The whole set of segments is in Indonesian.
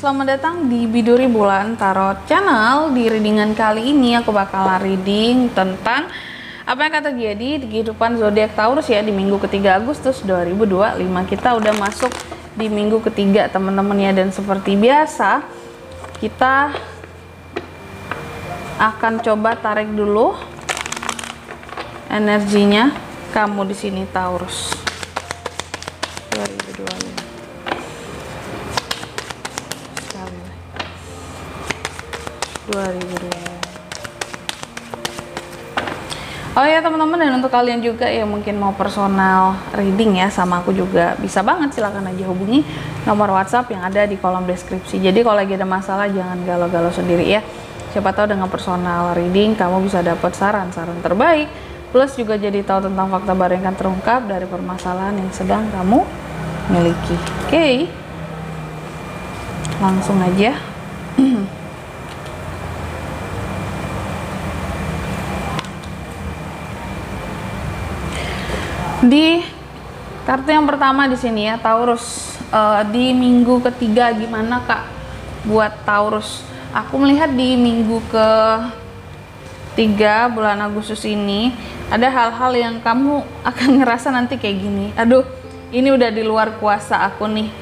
selamat datang di Biduri Bulan Tarot Channel. Di readingan kali ini aku bakalan reading tentang apa yang akan terjadi di kehidupan zodiak Taurus ya di minggu ketiga Agustus 2025. Kita udah masuk di minggu ketiga teman-teman ya, dan seperti biasa kita akan coba tarik dulu energinya kamu di sini Taurus 2025. Sekali 2025. Oh ya teman-teman, dan untuk kalian juga yang mungkin mau personal reading ya sama aku juga bisa banget, silahkan aja hubungi nomor WhatsApp yang ada di kolom deskripsi. Jadi kalau lagi ada masalah jangan galau-galau sendiri ya. Siapa tahu dengan personal reading kamu bisa dapat saran-saran terbaik, plus juga jadi tahu tentang fakta baru yang akan terungkap dari permasalahan yang sedang kamu miliki. Oke, langsung aja. Di kartu yang pertama di sini ya Taurus, di minggu ketiga gimana Kak buat Taurus? Aku melihat di minggu ke-3 bulan Agustus ini ada hal-hal yang kamu akan ngerasa nanti kayak gini. Aduh, ini udah di luar kuasa aku nih.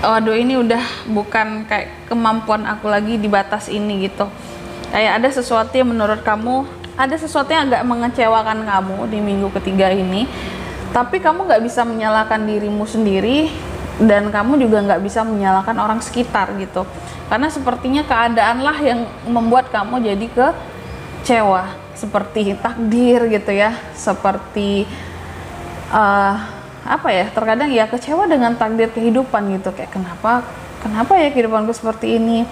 Waduh, ini udah bukan kayak kemampuan aku lagi di batas ini gitu. Kayak ada sesuatu yang menurut kamu, ada sesuatu yang agak mengecewakan kamu di minggu ketiga ini, tapi kamu nggak bisa menyalahkan dirimu sendiri, dan kamu juga nggak bisa menyalahkan orang sekitar gitu, karena sepertinya keadaan lah yang membuat kamu jadi kecewa, seperti takdir gitu ya, seperti apa ya, terkadang ya kecewa dengan takdir kehidupan gitu, kayak kenapa ya kehidupanku seperti ini.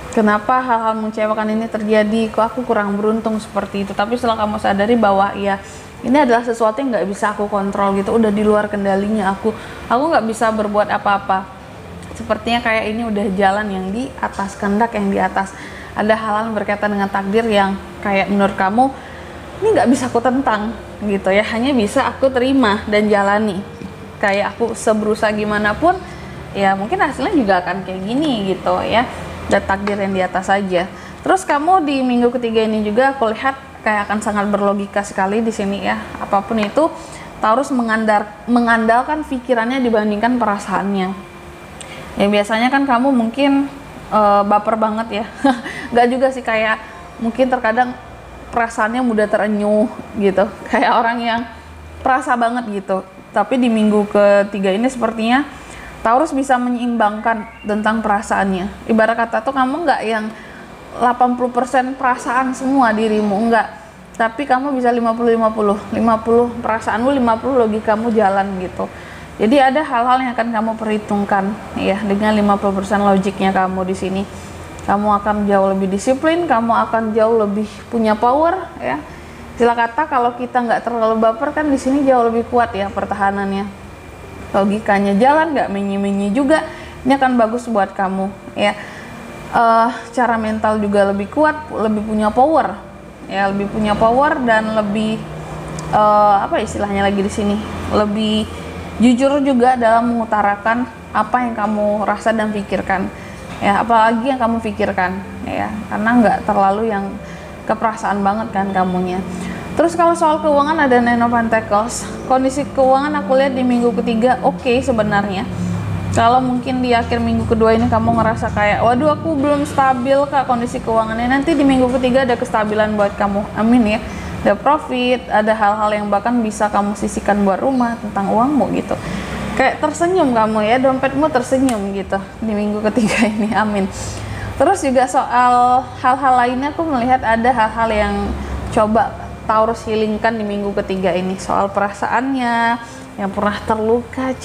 Kenapa hal-hal mengecewakan ini terjadi? Kok aku kurang beruntung seperti itu? Tapi setelah kamu sadari bahwa ya ini adalah sesuatu yang nggak bisa aku kontrol gitu, udah di luar kendalinya aku nggak bisa berbuat apa-apa. Sepertinya kayak ini udah jalan yang di atas, kehendak yang di atas. Ada hal-hal berkaitan dengan takdir yang kayak menurut kamu ini nggak bisa aku tentang gitu ya, hanya bisa aku terima dan jalani. Kayak aku seberusaha gimana pun ya mungkin hasilnya juga akan kayak gini gitu ya. Dan takdir yang di atas saja. Terus kamu di minggu ketiga ini juga aku lihat kayak akan sangat berlogika sekali di sini ya. Apapun itu Taurus mengandalkan pikirannya dibandingkan perasaannya. Ya biasanya kan kamu mungkin baper banget ya. Gak juga sih, kayak mungkin terkadang perasaannya mudah terenyuh gitu. Kayak orang yang perasa banget gitu. Tapi di minggu ketiga ini sepertinya Taurus bisa menyeimbangkan tentang perasaannya. Ibarat kata tuh kamu nggak yang 80% perasaan semua dirimu, enggak. Tapi kamu bisa 50-50. 50 perasaanmu, 50 logikamu jalan gitu. Jadi ada hal-hal yang akan kamu perhitungkan ya, dengan 50% logiknya kamu di sini. Kamu akan jauh lebih disiplin, kamu akan jauh lebih punya power ya. Istilah kata kalau kita nggak terlalu baper kan di sini jauh lebih kuat ya pertahanannya. Logikanya jalan, nggak menyi-menyi juga, ini akan bagus buat kamu ya. Cara mental juga lebih kuat, lebih punya power ya, lebih punya power dan lebih apa istilahnya lagi di sini, lebih jujur juga dalam mengutarakan apa yang kamu rasa dan pikirkan ya, apalagi yang kamu pikirkan ya, karena nggak terlalu yang keperasaan banget kan kamunya. Terus kalau soal keuangan ada Nine of Pentacles. Kondisi keuangan aku lihat di minggu ketiga oke sebenarnya. Kalau mungkin di akhir minggu kedua ini kamu ngerasa kayak waduh aku belum stabil Kak kondisi keuangannya, nanti di minggu ketiga ada kestabilan buat kamu, amin ya. Ada profit, ada hal-hal yang bahkan bisa kamu sisihkan buat rumah, tentang uangmu gitu. Kayak tersenyum kamu ya, dompetmu tersenyum gitu di minggu ketiga ini, amin. Terus juga soal hal-hal lainnya aku melihat ada hal-hal yang coba Taurus healingkan di minggu ketiga ini, soal perasaannya yang pernah terluka,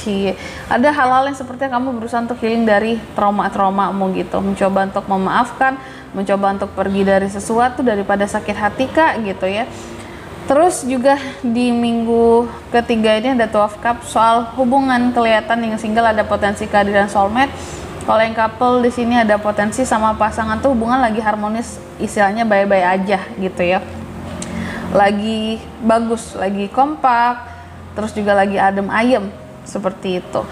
ada hal-hal yang sepertinya kamu berusaha untuk healing dari trauma-traumamu gitu, mencoba untuk memaafkan, mencoba untuk pergi dari sesuatu daripada sakit hati Kak gitu ya. Terus juga di minggu ketiga ini ada Two of Cups, soal hubungan kelihatan yang single ada potensi kehadiran soulmate. Kalau yang couple di sini ada potensi sama pasangan tuh hubungan lagi harmonis, istilahnya bye-bye aja gitu ya. Lagi bagus, lagi kompak, terus juga lagi adem ayem seperti itu.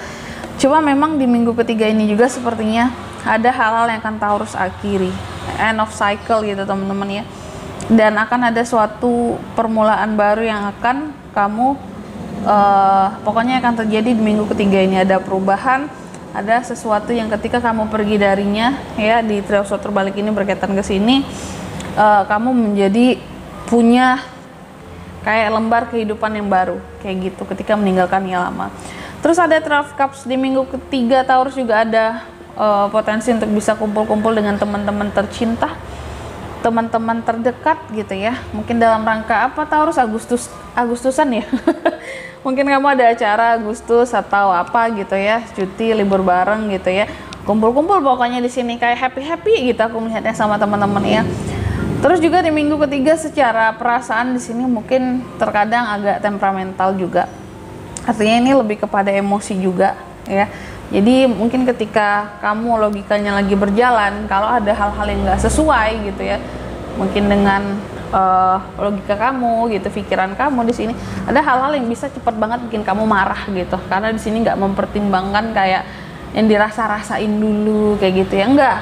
Cuma memang di minggu ketiga ini juga sepertinya ada hal-hal yang akan Taurus akhiri, end of cycle gitu teman-teman ya. Dan akan ada suatu permulaan baru yang akan kamu pokoknya akan terjadi di minggu ketiga ini. Ada perubahan, ada sesuatu yang ketika kamu pergi darinya ya, di trio slot terbalik ini berkaitan ke sini, kamu menjadi punya kayak lembar kehidupan yang baru kayak gitu ketika meninggalkan yang lama. Terus ada 12 Cups di minggu ketiga Taurus juga ada potensi untuk bisa kumpul-kumpul dengan teman-teman tercinta, teman-teman terdekat gitu ya. Mungkin dalam rangka apa Taurus, Agustusan ya. Mungkin kamu ada acara Agustus atau apa gitu ya, cuti libur bareng gitu ya. Kumpul-kumpul pokoknya di sini kayak happy-happy gitu aku melihatnya sama teman-teman ya. Terus juga di minggu ketiga secara perasaan di sini mungkin terkadang agak temperamental juga. Artinya ini lebih kepada emosi juga ya. Jadi mungkin ketika kamu logikanya lagi berjalan, kalau ada hal-hal yang nggak sesuai gitu ya, mungkin dengan logika kamu gitu, pikiran kamu di sini ada hal-hal yang bisa cepat banget bikin kamu marah gitu. Karena di sini nggak mempertimbangkan kayak yang dirasa-rasain dulu kayak gitu ya, enggak.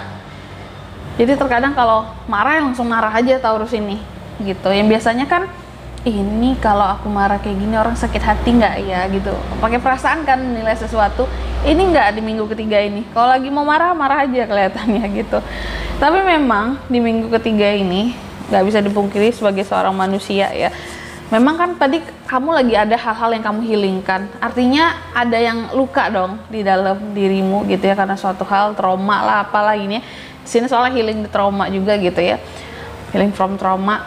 Jadi terkadang kalau marah langsung marah aja Taurus ini gitu. Yang biasanya kan ini kalau aku marah kayak gini orang sakit hati nggak ya gitu. Pakai perasaan kan menilai sesuatu. Ini nggak di minggu ketiga ini. Kalau lagi mau marah marah aja kelihatannya gitu. Tapi memang di minggu ketiga ini nggak bisa dipungkiri sebagai seorang manusia ya. Memang kan tadi kamu lagi ada hal-hal yang kamu healingkan. Artinya ada yang luka dong di dalam dirimu gitu ya, karena suatu hal trauma lah apalah ini. Sini soalnya healing the trauma juga gitu ya, healing from trauma.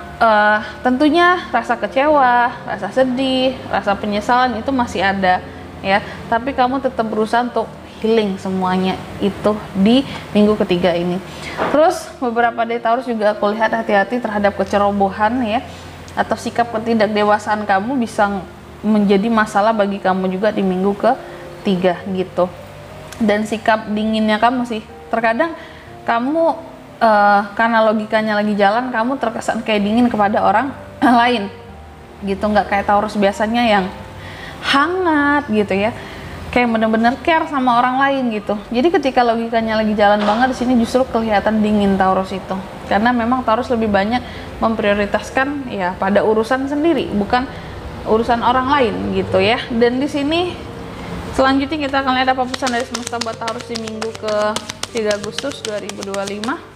Tentunya rasa kecewa, rasa sedih, rasa penyesalan itu masih ada ya, tapi kamu tetap berusaha untuk healing semuanya itu di minggu ketiga ini. Terus beberapa dari Taurus juga aku lihat hati-hati terhadap kecerobohan ya, atau sikap ketidakdewasaan kamu bisa menjadi masalah bagi kamu juga di minggu ketiga gitu. Dan sikap dinginnya kamu sih, terkadang kamu karena logikanya lagi jalan, kamu terkesan kayak dingin kepada orang lain gitu, nggak kayak Taurus biasanya yang hangat gitu ya, kayak bener-bener care sama orang lain gitu. Jadi ketika logikanya lagi jalan banget di sini justru kelihatan dingin Taurus itu, karena memang Taurus lebih banyak memprioritaskan ya pada urusan sendiri, bukan urusan orang lain gitu ya. Dan di sini selanjutnya kita akan lihat apa pesan dari semesta buat Taurus di minggu ke 3 Agustus 2025.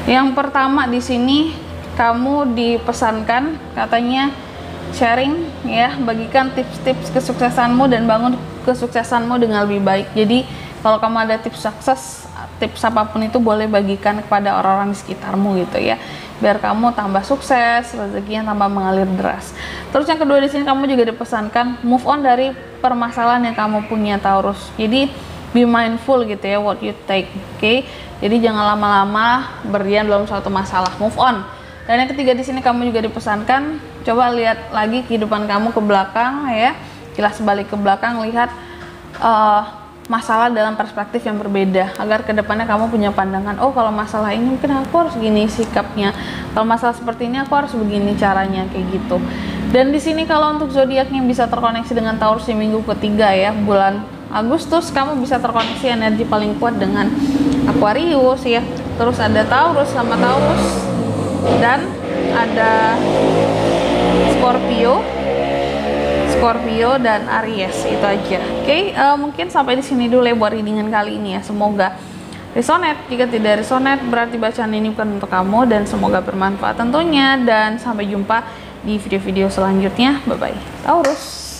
Yang pertama di sini kamu dipesankan katanya sharing ya, bagikan tips-tips kesuksesanmu dan bangun kesuksesanmu dengan lebih baik. Jadi kalau kamu ada tips sukses, tips apapun itu boleh bagikan kepada orang-orang di sekitarmu gitu ya, biar kamu tambah sukses, rezekinya tambah mengalir deras. Terus yang kedua di sini kamu juga dipesankan move on dari permasalahan yang kamu punya Taurus. Jadi be mindful gitu ya what you take, oke? Jadi jangan lama-lama berdiam dalam suatu masalah, move on. Dan yang ketiga di sini kamu juga dipesankan coba lihat lagi kehidupan kamu ke belakang ya, kilas balik ke belakang, lihat masalah dalam perspektif yang berbeda agar kedepannya kamu punya pandangan, oh kalau masalah ini mungkin aku harus gini sikapnya, kalau masalah seperti ini aku harus begini caranya kayak gitu. Dan di sini kalau untuk zodiaknya bisa terkoneksi dengan Taurus di minggu ketiga ya, bulan Agustus kamu bisa terkoneksi energi paling kuat dengan Aquarius ya. Terus ada Taurus sama Taurus dan ada Scorpio dan Aries, itu aja. Oke, mungkin sampai di sini dulu ya buat readingan kali ini ya. Semoga resonate. Jika tidak resonate berarti bacaan ini bukan untuk kamu, dan semoga bermanfaat tentunya. Dan sampai jumpa di video-video selanjutnya. Bye bye Taurus.